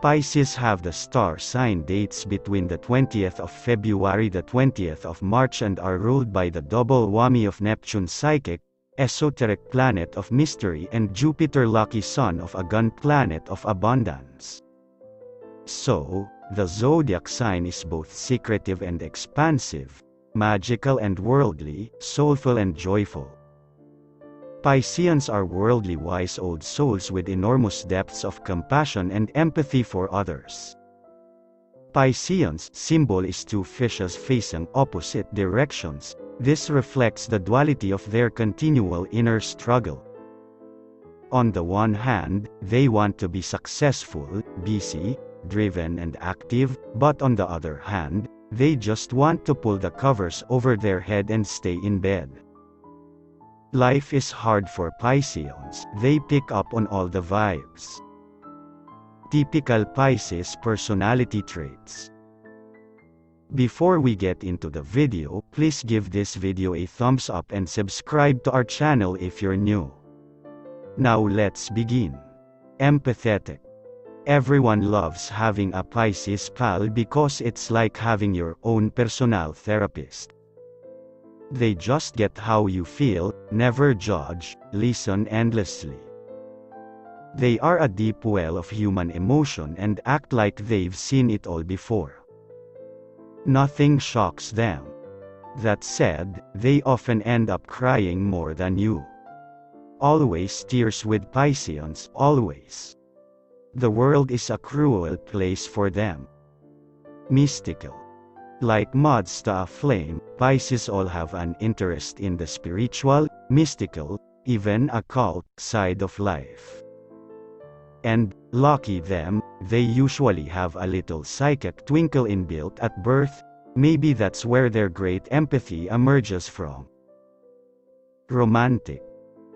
Pisces have the star sign dates between the 20th of February to the 20th of March and are ruled by the double whammy of Neptune psychic, esoteric planet of mystery, and Jupiter lucky sun of a gun planet of abundance. So, the zodiac sign is both secretive and expansive, magical and worldly, soulful and joyful. Pisceans are worldly wise old souls with enormous depths of compassion and empathy for others. Pisceans' symbol is two fishes facing opposite directions. This reflects the duality of their continual inner struggle. On the one hand, they want to be successful, busy, driven and active, but on the other hand, they just want to pull the covers over their head and stay in bed. Life is hard for Pisceans, they pick up on all the vibes. Typical Pisces personality traits. Before we get into the video, please give this video a thumbs up and subscribe to our channel if you're new. Now let's begin. Empathetic. Everyone loves having a Pisces pal because it's like having your own personal therapist. They just get how you feel, never judge, listen endlessly. They are a deep well of human emotion and act like they've seen it all before. Nothing shocks them. That said, they often end up crying more than you. Always tears with Pisceans, always. The world is a cruel place for them. Mystical. Like moths to a flame, Pisces all have an interest in the spiritual, mystical, even occult side of life. And, lucky them, they usually have a little psychic twinkle inbuilt at birth. Maybe that's where their great empathy emerges from. Romantic.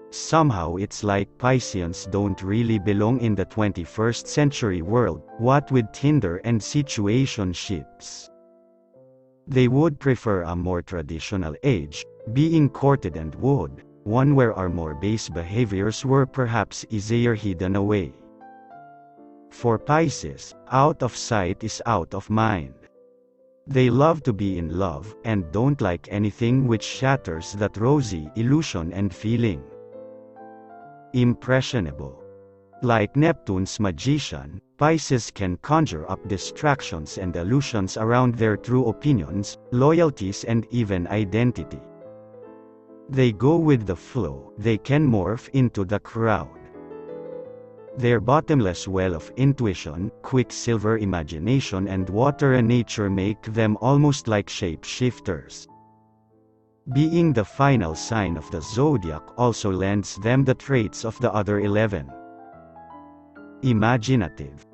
Somehow it's like Pisceans don't really belong in the 21st century world, what with Tinder and situationships. They would prefer a more traditional age, being courted and wooed, one where our more base behaviors were perhaps easier hidden away. For Pisces, out of sight is out of mind. They love to be in love, and don't like anything which shatters that rosy illusion and feeling. Impressionable. Like Neptune's magician, Pisces can conjure up distractions and illusions around their true opinions, loyalties and even identity. They go with the flow, they can morph into the crowd. Their bottomless well of intuition, quicksilver imagination and water and nature make them almost like shapeshifters. Being the final sign of the zodiac also lends them the traits of the other 11. Imaginative.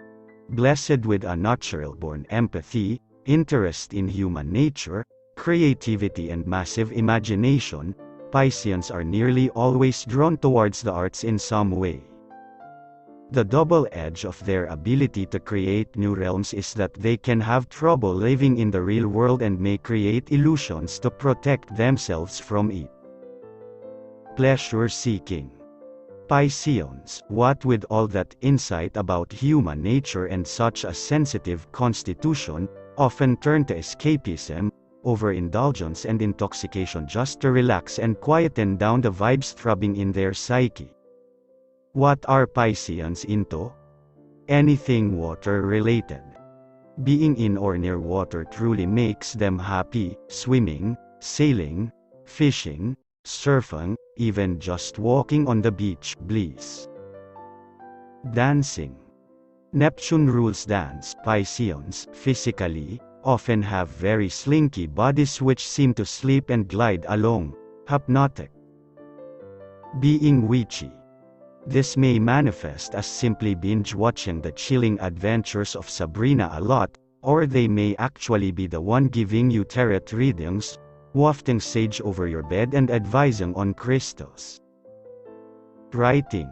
Blessed with a natural-born empathy, interest in human nature, creativity and massive imagination, Pisceans are nearly always drawn towards the arts in some way. The double edge of their ability to create new realms is that they can have trouble living in the real world and may create illusions to protect themselves from it. Pleasure-seeking. Pisceans, what with all that insight about human nature and such a sensitive constitution, often turn to escapism, overindulgence and intoxication just to relax and quieten down the vibes throbbing in their psyche. What are Pisceans into? Anything water-related. Being in or near water truly makes them happy, swimming, sailing, fishing, surfing, even just walking on the beach, bliss. Dancing. Neptune rules dance. Pisceans, physically, often have very slinky bodies which seem to slip and glide along, hypnotic. Being witchy. This may manifest as simply binge-watching the chilling adventures of Sabrina a lot, or they may actually be the one giving you tarot readings, wafting sage over your bed and advising on crystals. Writing.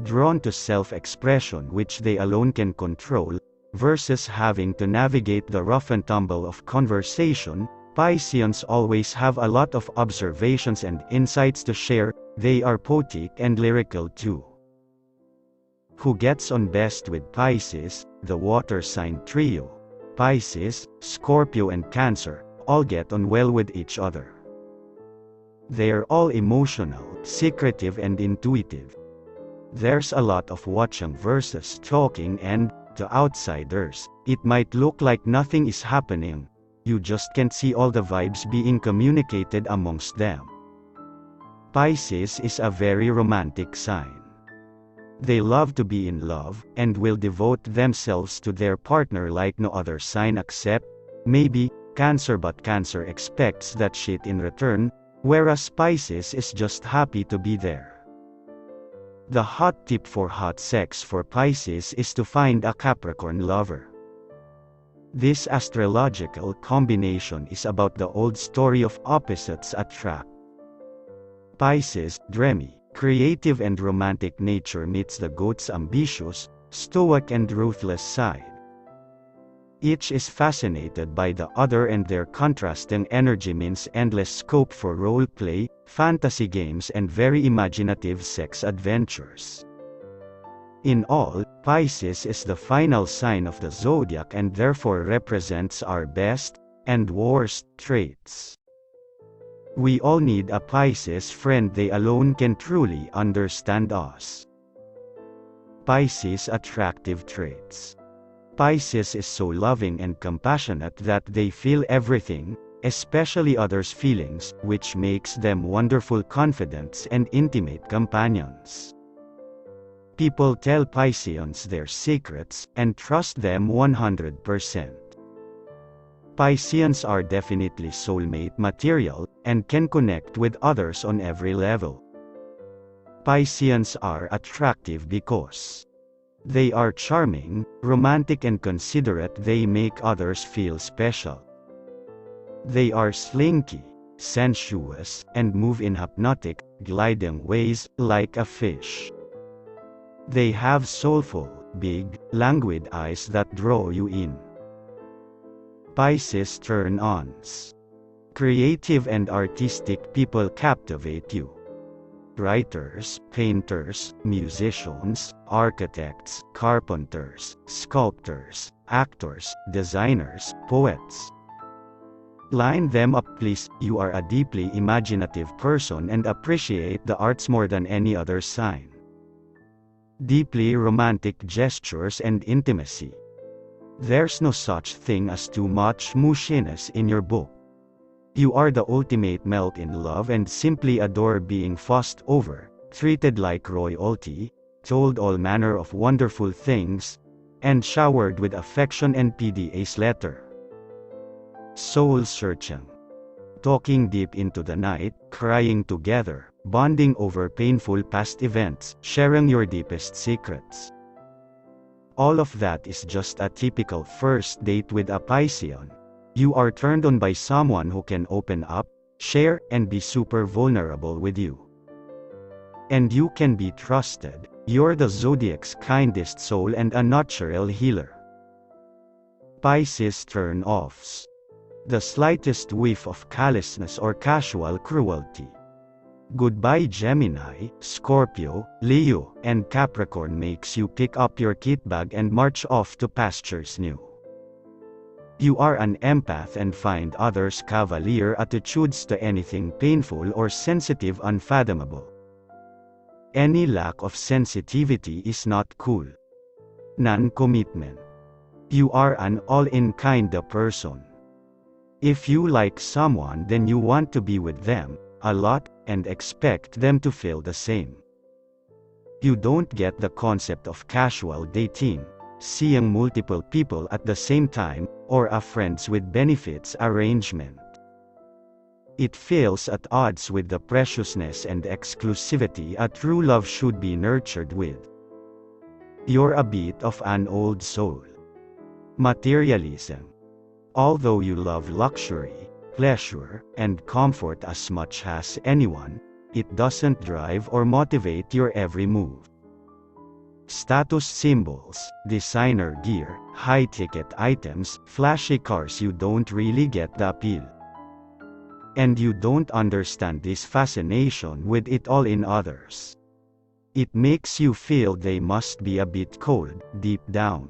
Drawn to self-expression which they alone can control, versus having to navigate the rough and tumble of conversation, Pisceans always have a lot of observations and insights to share. They are poetic and lyrical too. Who gets on best with Pisces? The water sign trio. Pisces, Scorpio and Cancer, all get on well with each other. They're all emotional, secretive and intuitive. There's a lot of watching versus talking and, to outsiders, it might look like nothing is happening. You just can't see all the vibes being communicated amongst them. Pisces is a very romantic sign. They love to be in love, and will devote themselves to their partner like no other sign except, maybe, Cancer, but Cancer expects that shit in return, whereas Pisces is just happy to be there. The hot tip for hot sex for Pisces is to find a Capricorn lover. This astrological combination is about the old story of opposites attract. Pisces, dreamy, creative and romantic nature meets the goat's ambitious, stoic and ruthless side. Each is fascinated by the other and their contrasting energy means endless scope for role play, fantasy games and very imaginative sex adventures. In all, Pisces is the final sign of the zodiac and therefore represents our best and worst traits. We all need a Pisces friend, they alone can truly understand us. Pisces attractive traits. Pisces is so loving and compassionate that they feel everything, especially others' feelings, which makes them wonderful confidants and intimate companions. People tell Pisceans their secrets, and trust them 100%. Pisceans are definitely soulmate material, and can connect with others on every level. Pisceans are attractive because they are charming, romantic and considerate. They make others feel special. They are slinky, sensuous, and move in hypnotic, gliding ways, like a fish. They have soulful, big, languid eyes that draw you in. Pisces turn-ons. Creative and artistic people captivate you. Writers, painters, musicians, architects, carpenters, sculptors, actors, designers, poets. Line them up please. You are a deeply imaginative person and appreciate the arts more than any other sign. Deeply romantic gestures and intimacy. There's no such thing as too much mushiness in your book. You are the ultimate melt in love and simply adore being fussed over, treated like royalty, told all manner of wonderful things, and showered with affection and PDA's letter. Soul searching. Talking deep into the night, crying together, bonding over painful past events, sharing your deepest secrets. All of that is just a typical first date with a Piscean. You are turned on by someone who can open up, share, and be super vulnerable with you. And you can be trusted. You're the zodiac's kindest soul and a natural healer. Pisces turn-offs. The slightest whiff of callousness or casual cruelty. Goodbye Gemini, Scorpio, Leo, and Capricorn makes you pick up your kit bag and march off to pastures new. You are an empath and find others' cavalier attitudes to anything painful or sensitive unfathomable. Any lack of sensitivity is not cool. Non-commitment. You are an all-in kind of person. If you like someone, then you want to be with them a lot, and expect them to feel the same. You don't get the concept of casual dating, seeing multiple people at the same time, or a friends with benefits arrangement. It feels at odds with the preciousness and exclusivity a true love should be nurtured with. You're a bit of an old soul. Materialism. Although you love luxury, pleasure, and comfort as much as anyone, it doesn't drive or motivate your every move. Status symbols, designer gear, high-ticket items, flashy cars, you don't really get the appeal. And you don't understand this fascination with it all in others. It makes you feel they must be a bit cold, deep down.